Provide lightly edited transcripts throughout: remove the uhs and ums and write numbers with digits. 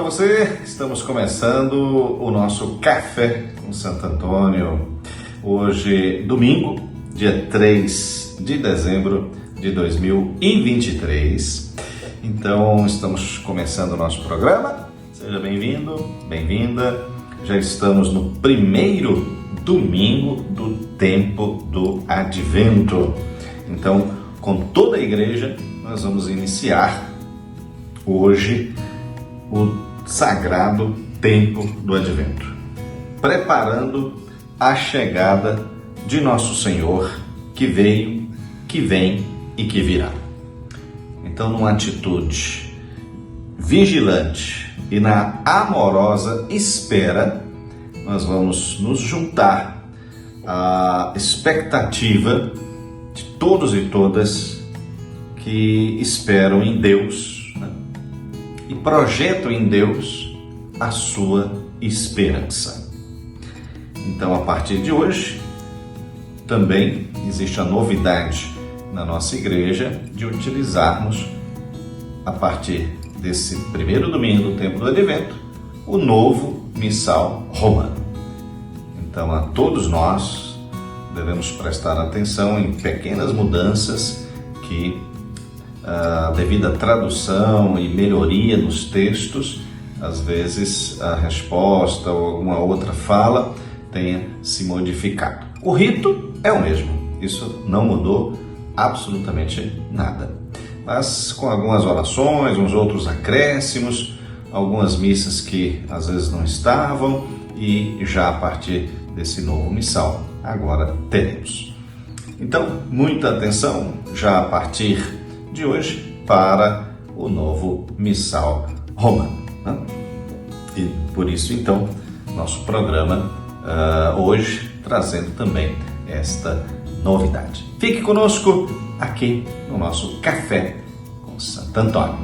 você, estamos começando o nosso Café com Santo Antônio. Hoje, domingo, dia 3 de dezembro de 2023. Então, estamos começando o nosso programa. Seja bem-vindo, bem-vinda. Já estamos no primeiro domingo do tempo do Advento. Então, com toda a igreja, nós vamos iniciar hoje o sagrado tempo do Advento, preparando a chegada de nosso Senhor, que veio, que vem e que virá. Então, numa atitude vigilante e na amorosa espera, nós vamos nos juntar à expectativa de todos e todas que esperam em Deus, e projetam em Deus a sua esperança. Então, a partir de hoje, também existe a novidade na nossa igreja de utilizarmos, a partir desse primeiro domingo do tempo do Advento, o novo missal romano. Então, a todos nós devemos prestar atenção em pequenas mudanças que devido à tradução e melhoria nos textos, às vezes a resposta ou alguma outra fala tenha se modificado. O rito é o mesmo, isso não mudou absolutamente nada. Mas com algumas orações, uns outros acréscimos, algumas missas que às vezes não estavam, e já a partir desse novo missal, agora teremos. Então, muita atenção já a partir de hoje para o novo missal romano, né? E por isso, então, nosso programa hoje trazendo também esta novidade. Fique conosco aqui no nosso Café com Santo Antônio.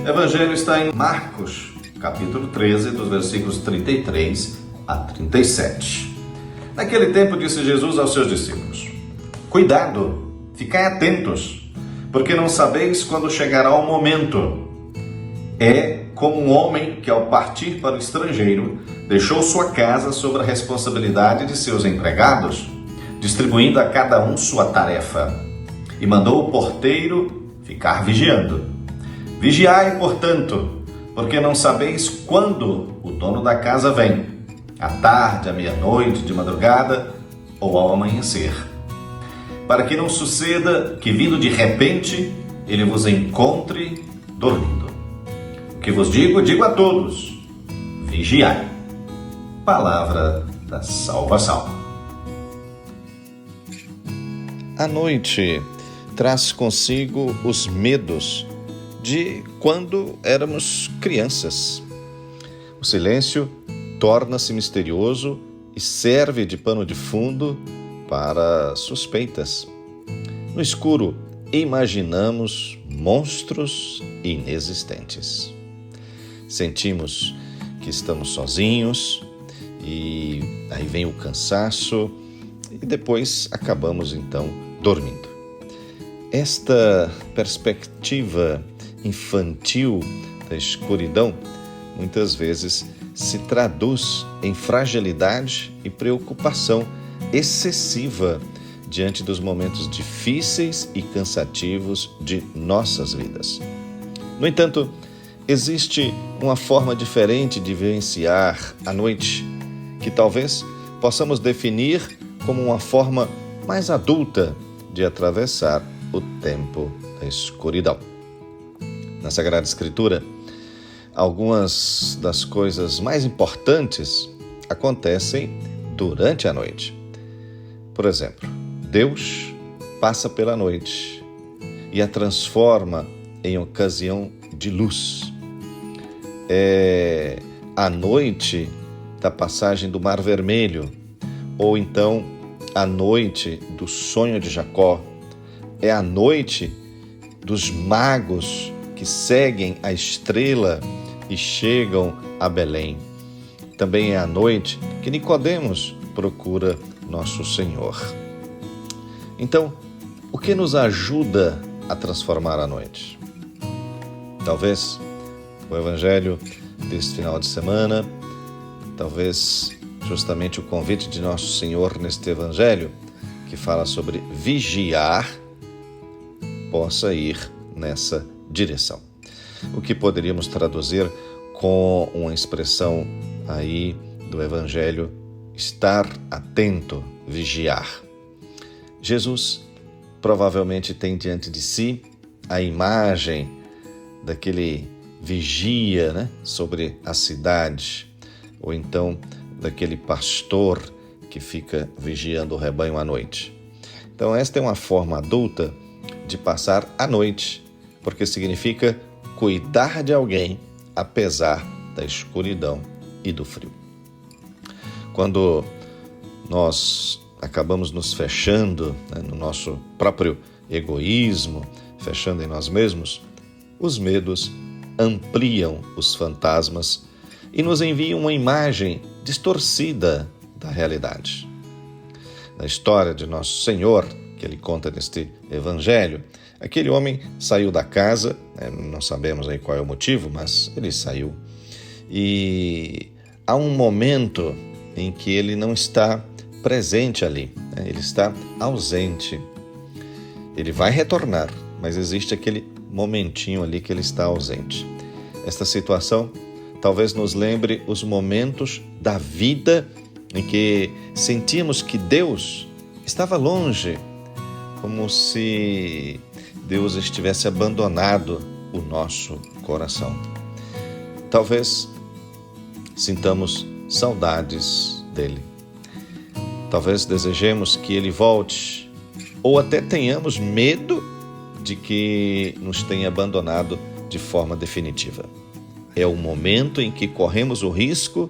O Evangelho está em Marcos, capítulo 13, dos versículos 33 a 37. Naquele tempo disse Jesus aos seus discípulos: Cuidado, ficai atentos, porque não sabeis quando chegará o momento. É como um homem que, ao partir para o estrangeiro, deixou sua casa sob a responsabilidade de seus empregados, distribuindo a cada um sua tarefa, e mandou o porteiro ficar vigiando. Vigiai, portanto, porque não sabeis quando o dono da casa vem, à tarde, à meia-noite, de madrugada ou ao amanhecer, para que não suceda que, vindo de repente, ele vos encontre dormindo. O que vos digo, digo a todos: vigiai. Palavra da salvação. A noite traz consigo os medos de quando éramos crianças. O silêncio torna-se misterioso e serve de pano de fundo para suspeitas. No escuro, imaginamos monstros inexistentes. Sentimos que estamos sozinhos e aí vem o cansaço e depois acabamos então dormindo. Esta perspectiva infantil da escuridão muitas vezes se traduz em fragilidade e preocupação excessiva diante dos momentos difíceis e cansativos de nossas vidas. No entanto, existe uma forma diferente de vivenciar a noite, que talvez possamos definir como uma forma mais adulta de atravessar o tempo da escuridão. Na Sagrada Escritura, algumas das coisas mais importantes acontecem durante a noite. Por exemplo, Deus passa pela noite e a transforma em ocasião de luz. É a noite da passagem do Mar Vermelho, ou então a noite do sonho de Jacó. É a noite dos magos que seguem a estrela e chegam a Belém. Também é a noite que Nicodemos procura nosso Senhor. Então, O que nos ajuda a transformar a noite? Talvez o Evangelho deste final de semana, talvez justamente o convite de Nosso Senhor neste Evangelho, que fala sobre vigiar, possa ir nessa direção. O que poderíamos traduzir com uma expressão aí do Evangelho, estar atento, vigiar. Jesus provavelmente tem diante de si a imagem daquele vigia, sobre a cidade, ou então daquele pastor que fica vigiando o rebanho à noite. Então esta é uma forma adulta de passar a noite, porque significa cuidar de alguém apesar da escuridão e do frio. Quando nós acabamos nos fechando no nosso próprio egoísmo, fechando em nós mesmos, os medos ampliam os fantasmas e nos enviam uma imagem distorcida da realidade. Na história de Nosso Senhor, que ele conta neste Evangelho, aquele homem saiu da casa, não sabemos aí qual é o motivo, mas ele saiu. E há um momento em que ele não está presente ali, ele está ausente. Ele vai retornar, mas existe aquele momentinho ali que ele está ausente. Esta situação talvez nos lembre os momentos da vida em que sentimos que Deus estava longe, como se Deus estivesse abandonado o nosso coração. Talvez sintamos saudades dele. Talvez desejemos que ele volte, ou até tenhamos medo de que nos tenha abandonado de forma definitiva. É o momento em que corremos o risco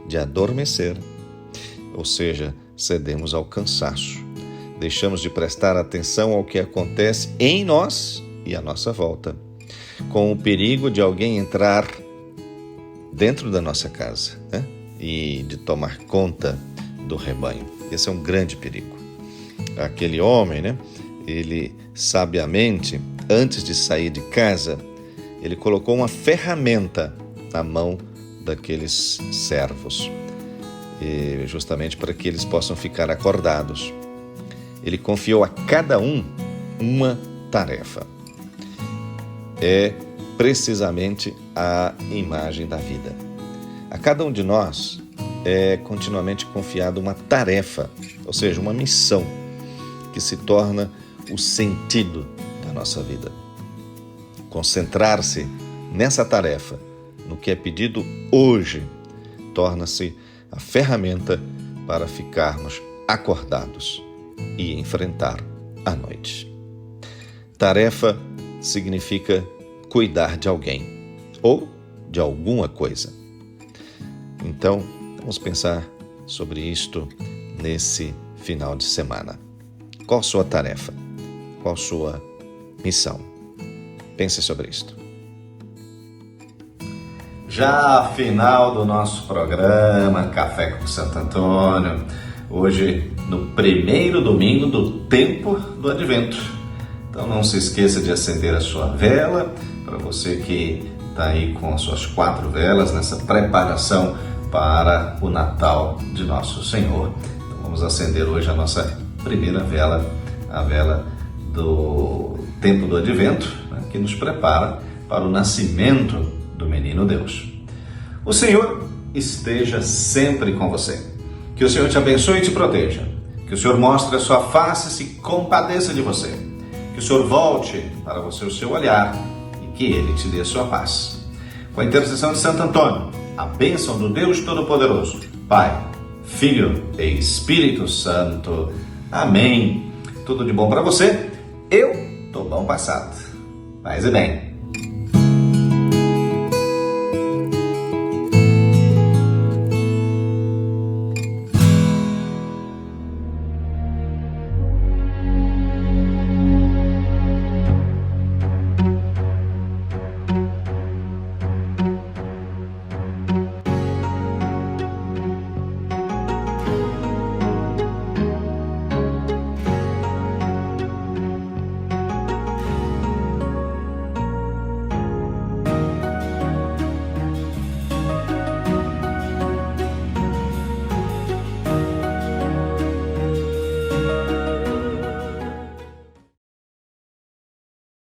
de adormecer, ou seja, cedemos ao cansaço. Deixamos de prestar atenção ao que acontece em nós e à nossa volta, com o perigo de alguém entrar dentro da nossa casa, e de tomar conta do rebanho. Esse é um grande perigo. Aquele homem, ele sabiamente, antes de sair de casa, ele colocou uma ferramenta na mão daqueles servos, justamente para que eles possam ficar acordados. Ele confiou a cada um uma tarefa. É precisamente a imagem da vida. A cada um de nós é continuamente confiado uma tarefa, ou seja, uma missão, que se torna o sentido da nossa vida. Concentrar-se nessa tarefa, no que é pedido hoje, torna-se a ferramenta para ficarmos acordados e enfrentar a noite. Tarefa significa cuidar de alguém ou de alguma coisa. Então, vamos pensar sobre isto nesse final de semana. Qual sua tarefa? Qual sua missão? Pense sobre isto. Já final do nosso programa Café com Santo Antônio, hoje no primeiro domingo do tempo do Advento. Então não se esqueça de acender a sua vela, para você que está aí com as suas 4 velas nessa preparação para o Natal de Nosso Senhor. Então vamos acender hoje a nossa primeira vela, a vela do tempo do Advento, que nos prepara para o nascimento do Menino Deus. O Senhor esteja sempre com você. Que o Senhor te abençoe e te proteja. Que o Senhor mostre a sua face e se compadeça de você. Que o Senhor volte para você o seu olhar e que Ele te dê a sua paz. Com a intercessão de Santo Antônio, a bênção do Deus Todo-Poderoso, Pai, Filho e Espírito Santo. Amém. Tudo de bom para você. Eu tô bom passado. Paz e bem.